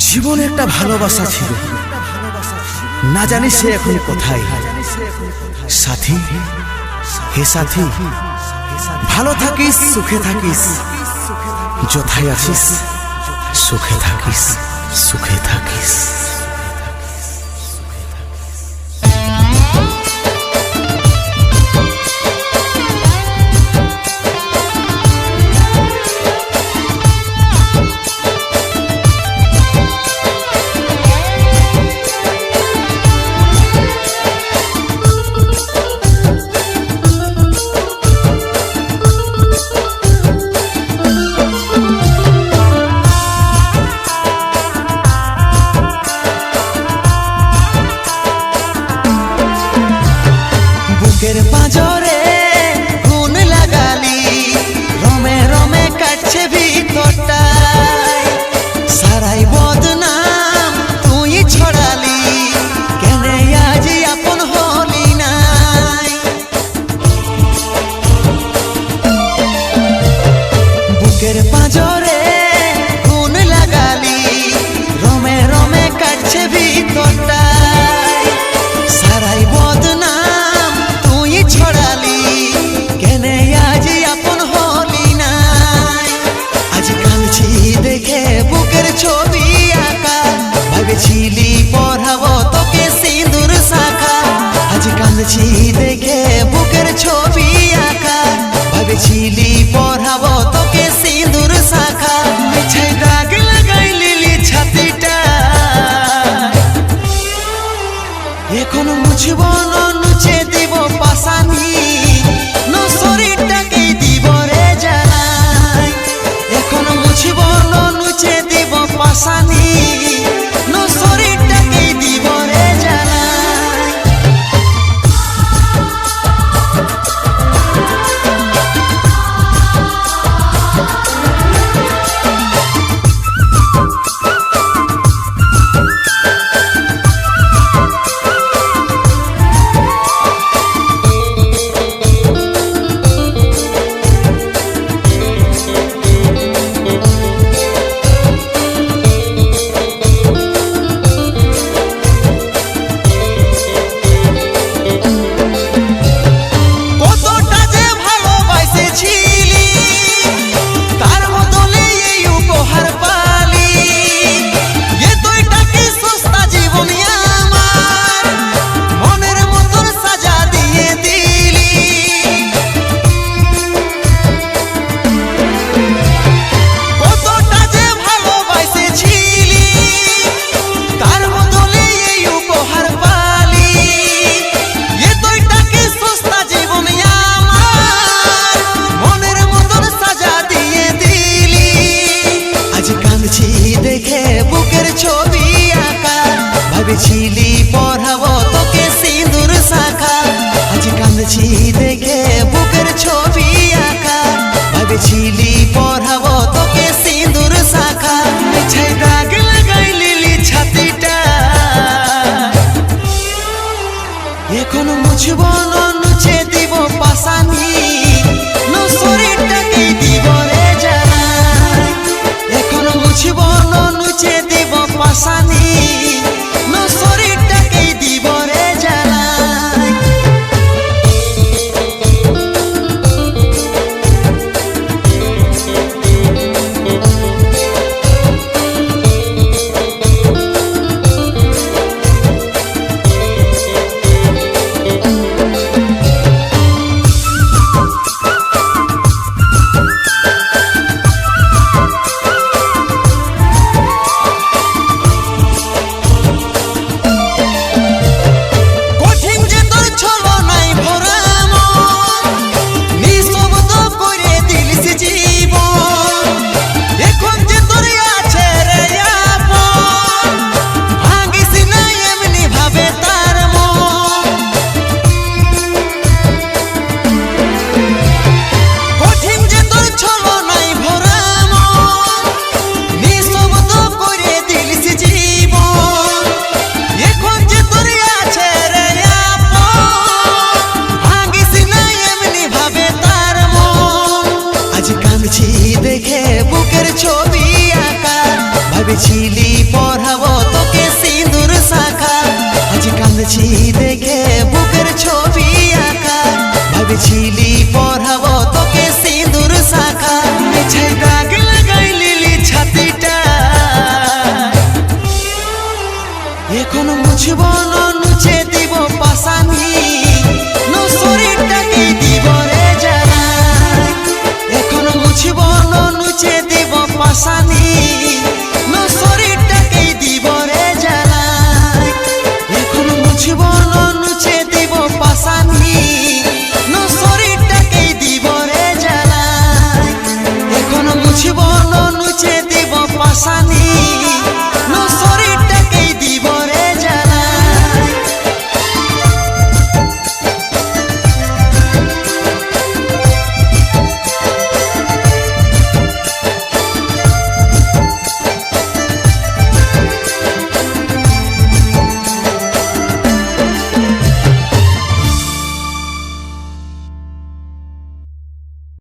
জীবনে একটা ভালোবাসা ছিল, না জানি সে এখন কোথায়। সাথী, হে সাথী, ভালো থাকিস, সুখে থাকিস, যথায় আছিস সুখে থাকিস, সুখে থাকিস। পাঁজরে গুণ লাগালি, রমে রমে কাটছে ভিতরটায়, সারাই বদনাম তুই ছড়ালি, কেন আজ আপন হলি নাই। বুকের পাঁজরে গুণ লাগালি, রমে রমে কাটছে ভিতরটায়, সারাই বদনাম ছড়ালি, কেন আজ আপন হলি নাই। আজ কাঁদছি দেখে বুকের ছবি আঁকা, ভেবেছিলি পড়াবো তোকে সিঁদুর শাখা। আজ কাঁদছি দেখে বুকের ছবি আঁকা, ভেবেছিলি পড়াবো তোকে সিঁদুর শাখা। মিছে দাগ লাগাই লিলি ছাতিটা, এখন মুছব না নুচে দিব পাশানি, ন শরীরটাকেই দিব রে জানাই। এখন মুছব না নুচে দিব পাশানি, ন শরীরটাকেই দিব রে জানাই। দেখে বুকের ছবি আঁকা, ভেবেছিলি পড়াবো তোকে সিঁদুর শাখা। আজ কাঁদছি দেখে বুকের ছবি আঁকা, ভেবেছিলি পড়াবো তোকে সিঁদুর শাখা। মিছে দাগ লাগাই লিলি ছাতিটা, এখন মুছব না নুচে দিব পাশানি, ন শরীরটাকেই দিব রে জানাই। এখন মুছব না নুচে দিব পাশানি, ন শরীরটাকেই দিব রে জানাই। দেখে বুকের ছবি আঁকা, ভেবেছিলি পড়া শুনেছি দেখে বুকের ছবি আঁকা, ভাবেছিলি